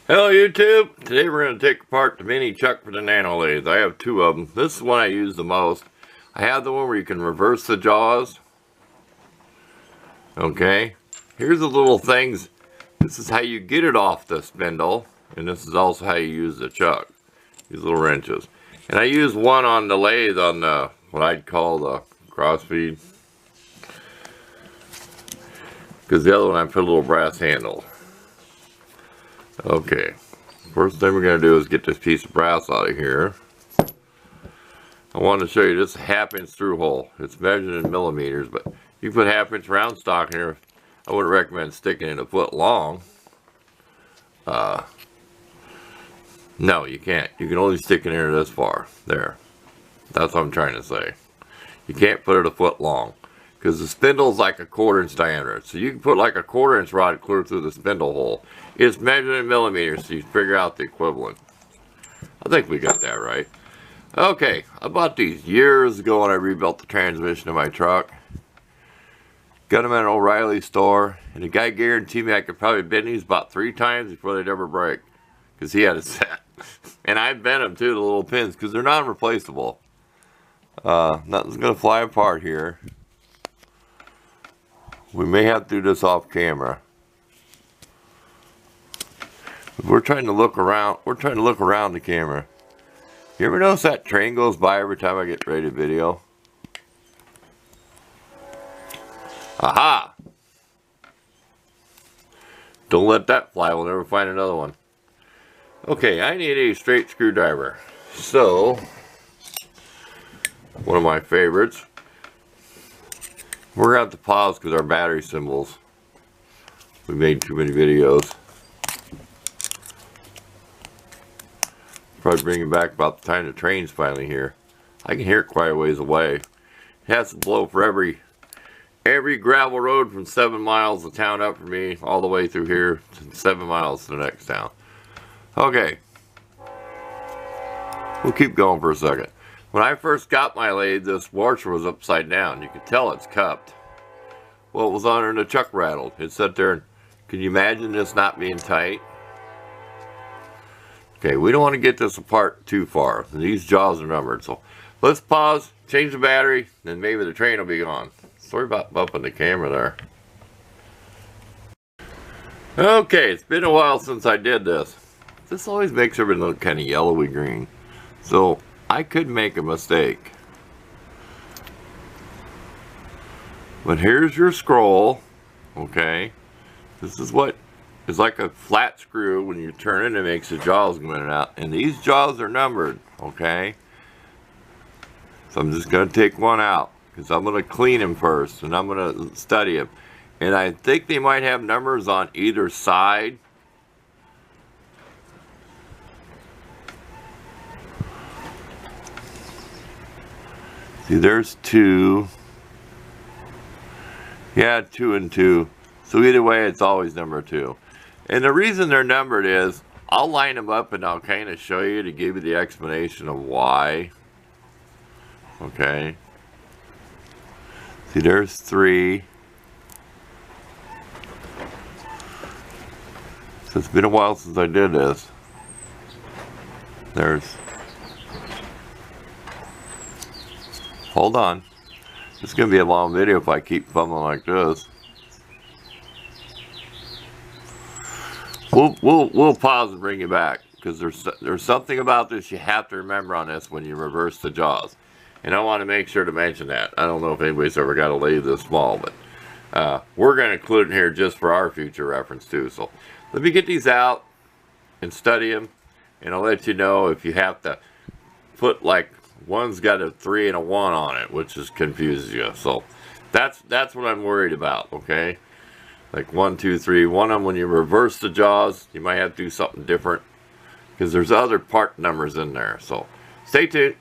Hello YouTube! Today we're going to take apart the mini chuck for the nano lathe. I have two of them. This is the one I use the most. I have the one where you can reverse the jaws. Okay. Here's the little things. This is how you get it off the spindle. And this is also how you use the chuck. These little wrenches. And I use one on the lathe on the, what I'd call the crossfeed. Because the other one I put a little brass handle. Okay. First thing we're going to do is get this piece of brass out of here. I wanted to show you this 1/2 inch through hole. It's measured in millimeters, but you can put 1/2 inch round stock in here. I wouldn't recommend sticking it 1 foot long. No, you can't. You can only stick it in here this far. There. That's what I'm trying to say. You can't put it 1 foot long. Because the spindle is like a 1/4 inch diameter. So you can put like a 1/4 inch rod clear through the spindle hole. It's measured in millimeters, so you figure out the equivalent. I think we got that right. Okay, I bought these years ago when I rebuilt the transmission of my truck. Got them at an O'Reilly store, and the guy guaranteed me I could probably bend these about 3 times before they'd ever break. Because he had a set. And I bent them too, the little pins, because they're non-replaceable. Nothing's going to fly apart here. We may have to do this off camera. We're trying to look around. We're trying to look around the camera. You ever notice that train goes by every time I get ready to video? Aha! Don't let that fly. We'll never find another one. Okay, I need a straight screwdriver. So, one of my favorites. We're going to have to pause because our battery symbols. We made too many videos. Probably bring it back about the time the train's finally here. I can hear it quite a ways away. It has to blow for every gravel road from 7 miles of town up for me all the way through here to 7 miles to the next town. Okay. We'll keep going for a second. When I first got my lathe, this washer was upside down. You could tell it's cupped. Well, it was on her and the chuck rattled. It sat there and, can you imagine this not being tight? Okay, we don't want to get this apart too far. These jaws are numbered, so let's pause, change the battery, then maybe the train will be gone. Sorry about bumping the camera there. Okay, it's been a while since I did this. This always makes everything look kind of yellowy green. So, I could make a mistake. But here's your scroll, okay? This is what is like a flat screw. When you turn it, it makes the jaws go in and out. And these jaws are numbered, okay? So I'm just going to take one out because I'm going to clean them first and I'm going to study them. And I think they might have numbers on either side. See, there's 2. Yeah, 2 and 2. So either way, it's always number 2. And the reason they're numbered is, I'll line them up and I'll kind of show you to give you the explanation of why. Okay. See, there's 3. So it's been a while since I did this. There's... Hold on. It's going to be a long video if I keep fumbling like this. We'll pause and bring you back because there's something about this you have to remember on this when you reverse the jaws, and I want to make sure to mention that. I don't know if anybody's ever got a lathe this small, but we're going to include it here just for our future reference too. So let me get these out and study them, and I'll let you know if you have to put like one's got a 3 and a 1 on it, which just confuses you. So that's what I'm worried about. Okay. Like 1, 2, 3. One of them, when you reverse the jaws, you might have to do something different because there's other part numbers in there. So stay tuned.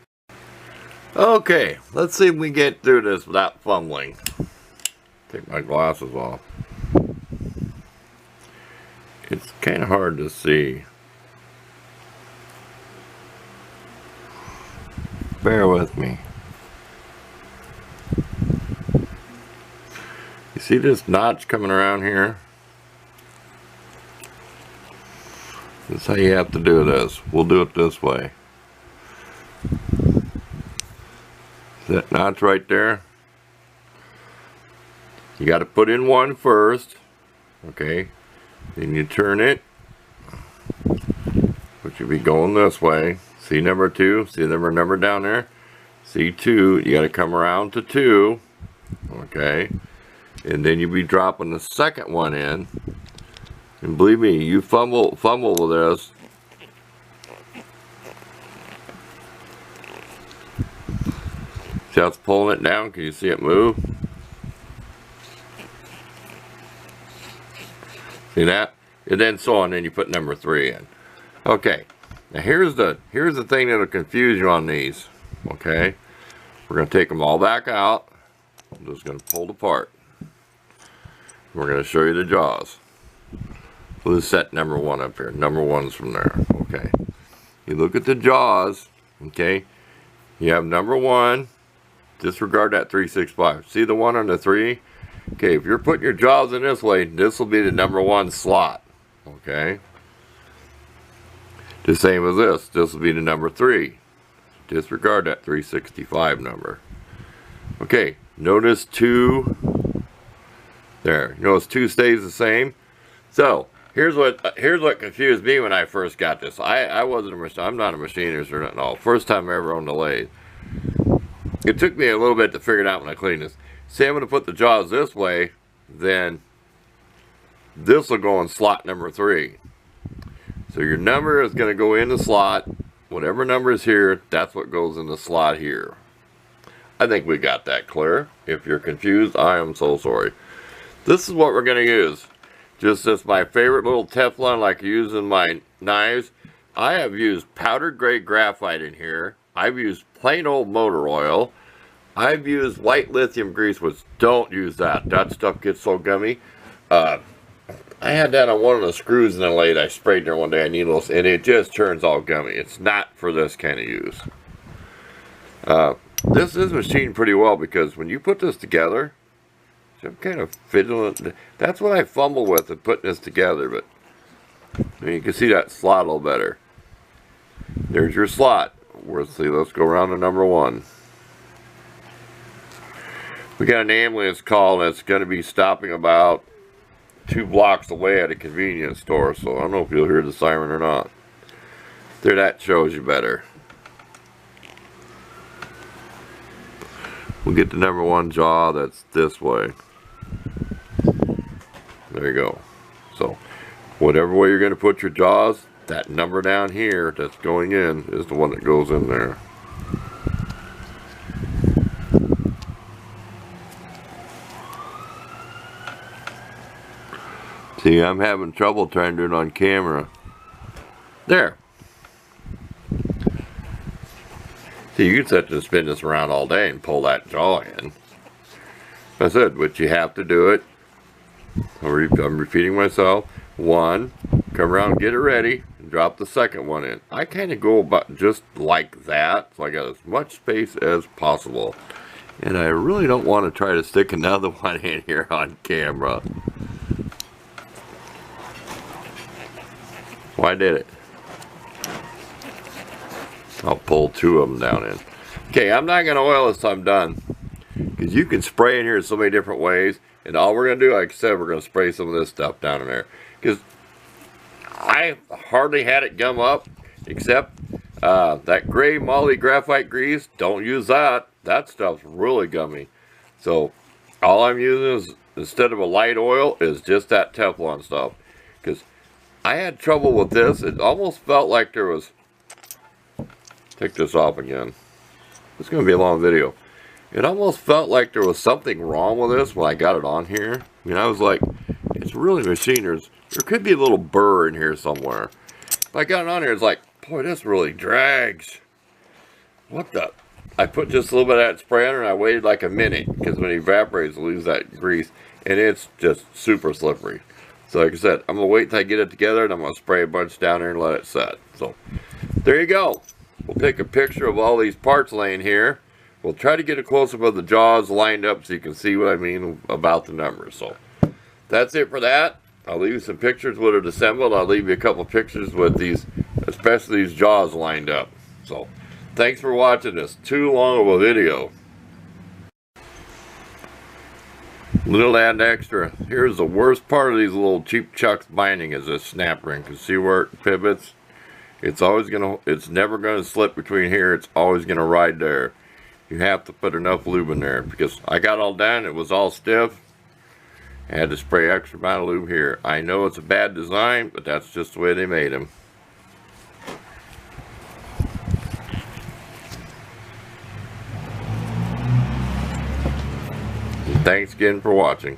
Okay, let's see if we get through this without fumbling. Take my glasses off. It's kind of hard to see. Bear with me. You see this notch coming around here? That's how you have to do this. We'll do it this way. That notch right there. You got to put in one first. Okay. Then you turn it. Which would be going this way. See number 2? See the number down there? See 2. You got to come around to 2. Okay. And then you'll be dropping the second one in. And believe me, you fumble with this. See how it's pulling it down? Can you see it move? See that? And then so on, then you put number 3 in. Okay. Now here's the thing that'll confuse you on these. Okay. We're going to take them all back out. I'm just going to pull it apart. We're going to show you the jaws. We'll just set number 1 up here. Number 1's from there. Okay. You look at the jaws. Okay. You have number 1. Disregard that 365. See the 1 on the 3? Okay. If you're putting your jaws in this way, this will be the number 1 slot. Okay. The same as this. This will be the number 3. Disregard that 365 number. Okay. Notice 2. There. Notice 2 stays the same. So here's what confused me when I first got this. I'm not a machinist or nothing at all. First time I ever owned a lathe. It took me a little bit to figure it out when I cleaned this. Say I'm going to put the jaws this way, then this will go in slot number 3. So your number is going to go in the slot. Whatever number is here, that's what goes in the slot here. I think we got that clear. If you're confused, I am so sorry. This is what we're going to use. Just as my favorite little Teflon like I use in my knives. I have used powdered gray graphite in here. I've used plain old motor oil. I've used white lithium grease, which don't use that. That stuff gets so gummy. I had that on one of the screws in the lathe. I sprayed there one day. I needless, and it just turns all gummy. It's not for this kind of use. This is machined pretty well because when you put this together, I'm kind of fiddling. That's what I fumble with in putting this together, but you can see that slot a little better. There's your slot. Let's go around to number 1. We got an ambulance call that's going to be stopping about 2 blocks away at a convenience store, so I don't know if you'll hear the siren or not. There, that shows you better. We'll get the number 1 jaw that's this way. There you go. So, whatever way you're going to put your jaws, that number down here that's going in is the one that goes in there. See, I'm having trouble trying to do it on camera. There. See, you can set to spin this around all day and pull that jaw in. I said, but you have to do it. I'm repeating myself. 1, come around, get it ready, and drop the second one in. I kind of go about just like that, so I got as much space as possible. And I really don't want to try to stick another one in here on camera. Why did it? I'll pull 2 of them down in. Okay, I'm not going to oil this till I'm done. Because you can spray in here so many different ways. And all we're going to do, like I said, we're going to spray some of this stuff down in there. Because I hardly had it gum up. Except that gray moly graphite grease. Don't use that. That stuff's really gummy. So all I'm using is, instead of a light oil, is just that Teflon stuff. Because I had trouble with this. It almost felt like there was... Take this off again. It's going to be a long video. It almost felt like there was something wrong with this when I got it on here. I mean, I was like, it's really machined. There could be a little burr in here somewhere. If I got it on here, it's like, boy, this really drags. What the? I put just a little bit of that spray on it and I waited like a minute. Because when it evaporates, it loses that grease. And it's just super slippery. So like I said, I'm going to wait till I get it together and I'm going to spray a bunch down there and let it set. So, there you go. We'll take a picture of all these parts laying here. We'll try to get a close-up of the jaws lined up so you can see what I mean about the numbers. So, that's it for that. I'll leave you some pictures with it assembled. I'll leave you a couple pictures with these, especially these jaws lined up. So, thanks for watching this too long of a video. Little add extra. Here's the worst part of these little cheap Cucks binding is this snap ring. Cause see where it pivots? It's never gonna slip between here. It's always gonna ride there. You have to put enough lube in there because I got all done. It was all stiff. I had to spray extra amount of lube here. I know it's a bad design, but that's just the way they made them. Thanks again for watching.